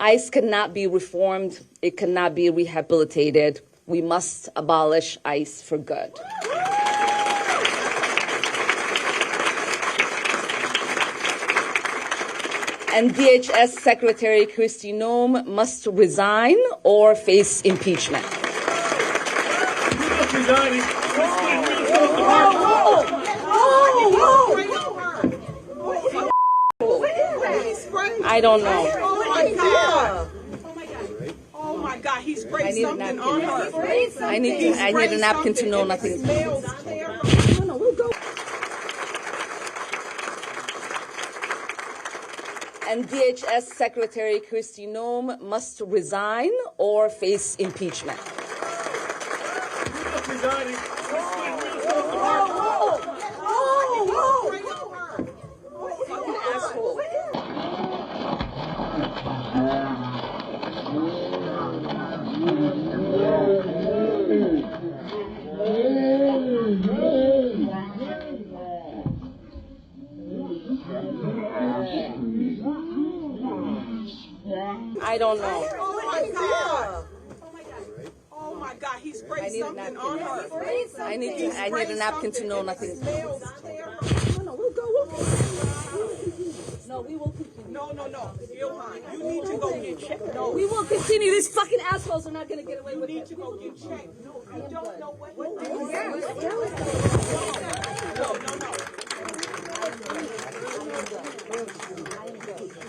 ICE cannot be reformed. It cannot be rehabilitated. We must abolish ICE for good. And DHS Secretary Kristi Noem must resign or face impeachment. I don't know. Oh my God, he sprayed something on her. I need a napkin to know nothing. And DHS Secretary Kristi Noem must resign or face impeachment. I don't know. Oh my God, he sprayed something on her. I need a napkin to know nothing. No, we will continue. No. You need to go get checked. No, we will continue. These fucking assholes are not going to get away with it. You need to go get checked. No, I don't know what.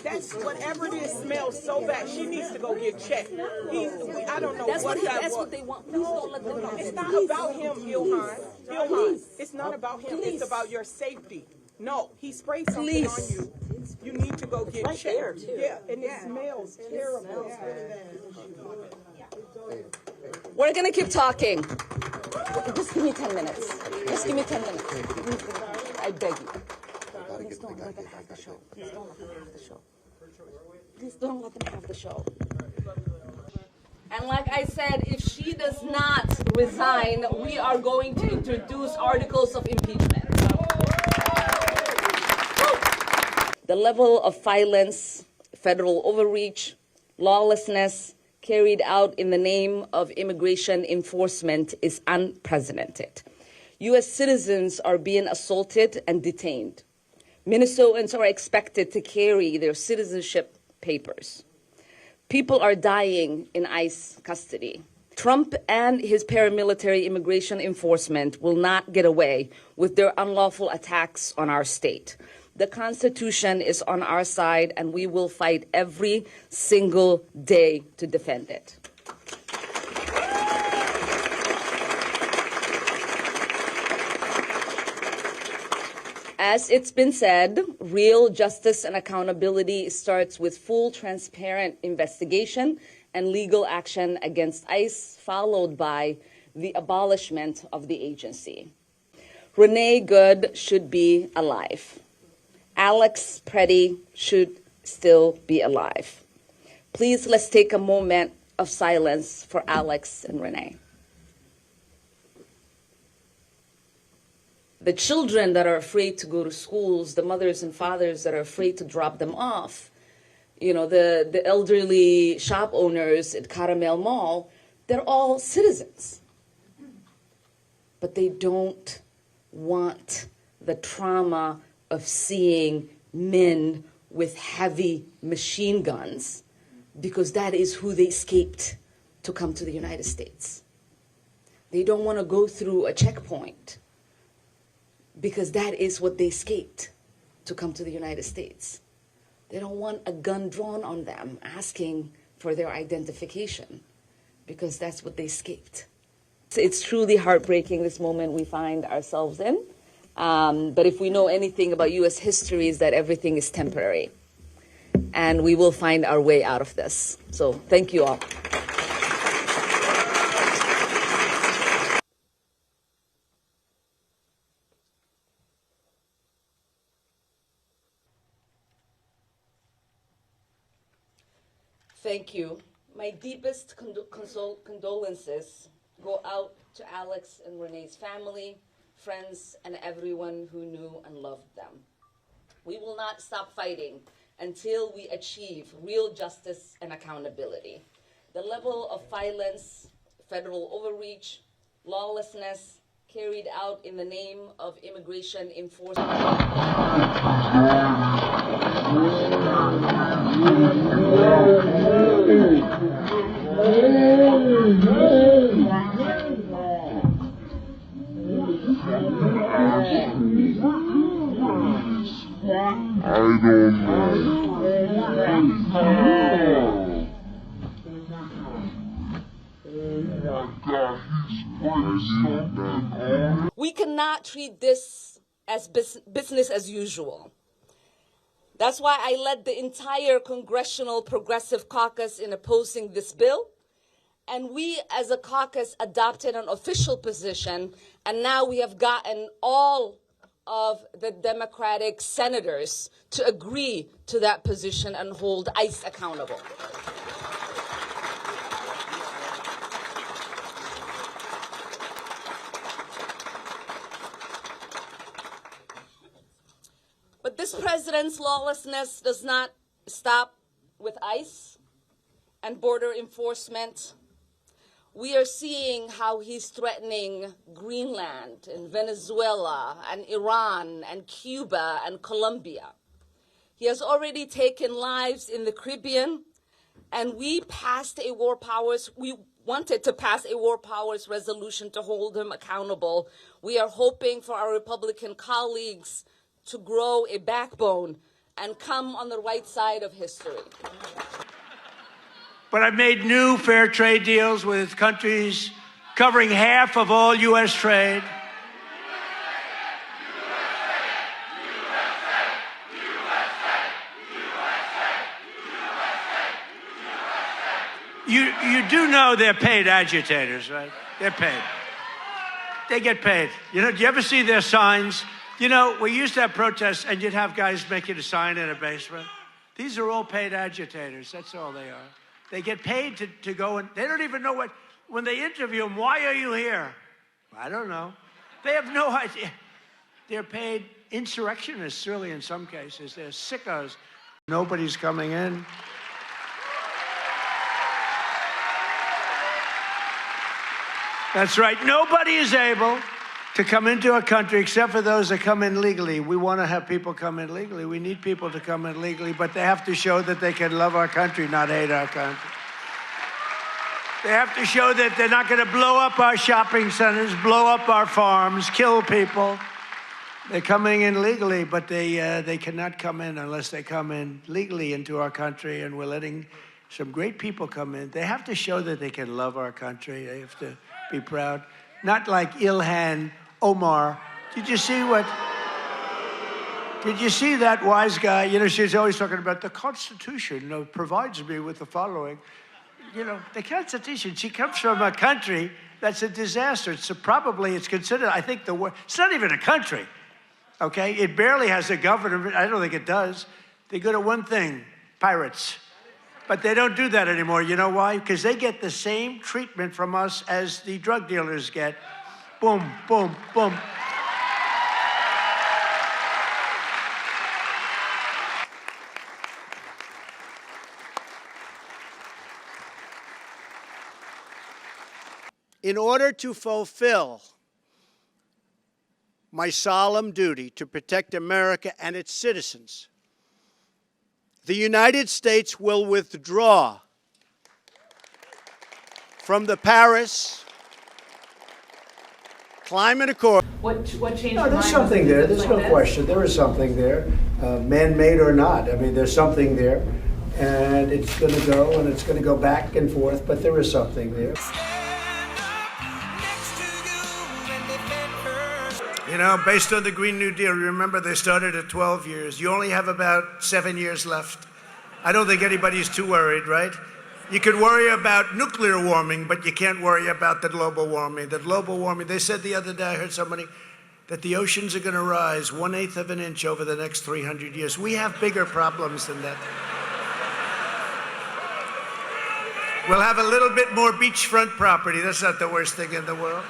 That's whatever it is smells so bad. She needs to go get checked. I don't know that's what that That's was. what they want. Please don't let them know. It's not about him, Ilhan. It's not about him. It's about your safety. No, he sprayed something on you. You need to go get checked. Yeah, and it smells terrible. We're going to keep talking. Just give me 10 minutes. Just give me 10 minutes. I beg you. Please don't let them have the show. Please don't let them have the show. Please don't let them have the show. And like I said, if she does not resign, we are going to introduce articles of impeachment. The level of violence, federal overreach, lawlessness carried out in the name of immigration enforcement is unprecedented. U.S. citizens are being assaulted and detained. Minnesotans are expected to carry their citizenship papers. People are dying in ICE custody. Trump and his paramilitary immigration enforcement will not get away with their unlawful attacks on our state. The Constitution is on our side, and we will fight every single day to defend it. As it's been said, real justice and accountability starts with full, transparent investigation and legal action against ICE, followed by the abolishment of the agency. Renee Good should be alive. Alex Preddy should still be alive. Please, let's take a moment of silence for Alex and Renee. The children that are afraid to go to schools, the mothers and fathers that are afraid to drop them off, the elderly shop owners at Caramel Mall, they're all citizens. But they don't want the trauma of seeing men with heavy machine guns, because that is who they escaped to come to the United States. They don't want to go through a checkpoint, because that is what they escaped to come to the United States. They don't want a gun drawn on them asking for their identification, because that's what they escaped. It's truly heartbreaking, this moment we find ourselves in. But if we know anything about U.S. history, is that everything is temporary. And we will find our way out of this. So thank you all. Thank you. My deepest condolences go out to Alex and Renee's family, friends, and everyone who knew and loved them. We will not stop fighting until we achieve real justice and accountability. The level of violence, federal overreach, lawlessness carried out in the name of immigration enforcement. We cannot treat this as business as usual. That's why I led the entire Congressional Progressive Caucus in opposing this bill. And we as a caucus adopted an official position, and now we have gotten all of the Democratic senators to agree to that position and hold ICE accountable. But this president's lawlessness does not stop with ICE and border enforcement. We are seeing how he's threatening Greenland and Venezuela and Iran and Cuba and Colombia. He has already taken lives in the Caribbean, and we wanted to pass a war powers resolution to hold him accountable. We are hoping for our Republican colleagues to grow a backbone and come on the right side of history. But I've made new fair trade deals with countries covering half of all U.S. trade. You do know they're paid agitators, right? They're paid. They get paid. You know, do you ever see their signs? You know, we used to have protests and you'd have guys making a sign in a basement. These are all paid agitators. That's all they are. They get paid to go, and they don't even know when they interview them, why are you here? I don't know. They have no idea. They're paid insurrectionists, really, in some cases. They're sickos. Nobody's coming in. That's right. Nobody is able to come into a country except for those that come in legally. We want to have people come in legally. We need people to come in legally, but they have to show that they can love our country, not hate our country. They have to show that they're not going to blow up our shopping centers, blow up our farms, kill people. They're coming in legally, but they cannot come in unless they come in legally into our country, and we're letting some great people come in. They have to show that they can love our country. They have to be proud. Not like Ilhan Omar. Did you see that wise guy? You know, she's always talking about the Constitution provides me with the following. You know, the Constitution, she comes from a country that's a disaster. So probably it's considered, I think, the worst. It's not even a country, okay? It barely has a government. I don't think it does. They're good at one thing, pirates. But they don't do that anymore. You know why? Because they get the same treatment from us as the drug dealers get. Boom, boom, boom. In order to fulfill my solemn duty to protect America and its citizens, the United States will withdraw from the Paris Climate Accord. What changed? No, there's something there. There's no question. There is something there, man-made or not. I mean, there's something there, and it's going to go, and it's going to go back and forth, but there is something there. You know, based on the Green New Deal, remember they started at 12 years. You only have about 7 years left. I don't think anybody's too worried, right? You could worry about nuclear warming, but you can't worry about the global warming. The global warming, they said the other day, I heard somebody, that the oceans are going to rise 1/8 of an inch over the next 300 years. We have bigger problems than that. We'll have a little bit more beachfront property. That's not the worst thing in the world.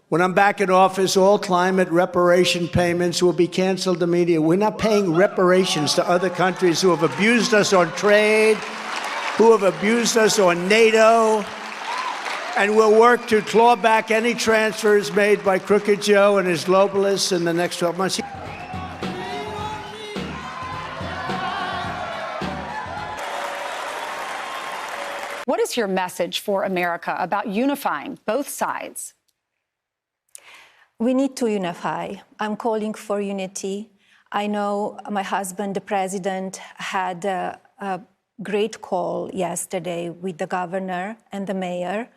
When I'm back in office, all climate reparation payments will be canceled immediately. We're not paying reparations to other countries who have abused us on trade, who have abused us on NATO, and we'll work to claw back any transfers made by Crooked Joe and his globalists in the next 12 months. What is your message for America about unifying both sides? We need to unify. I'm calling for unity. I know my husband, the president, had a great call yesterday with the governor and the mayor,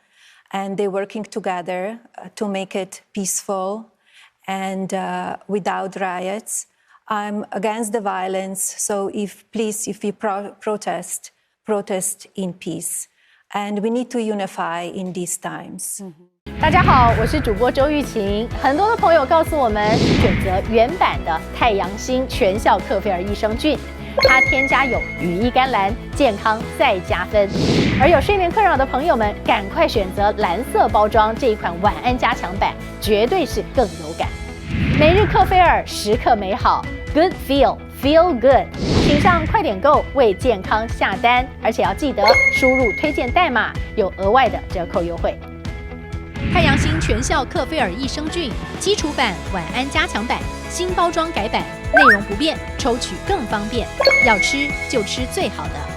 and they're working together to make it peaceful and without riots. I'm against the violence, so if you protest in peace. And we need to unify in these times. 大家好，我是主播周玉琴。很多的朋友告诉我们，选择原版的太阳星全效克菲尔益生菌，它添加有羽衣甘蓝，健康再加分。而有睡眠困扰的朋友们，赶快选择蓝色包装这一款晚安加强版，绝对是更有感。每日克菲尔，时刻美好 ，Good Feel Good， 请上快点购为健康下单，而且要记得输入推荐代码，有额外的折扣优惠。太阳星全效克菲尔益生菌基础版、晚安加强版，新包装改版，内容不变，抽取更方便。要吃就吃最好的。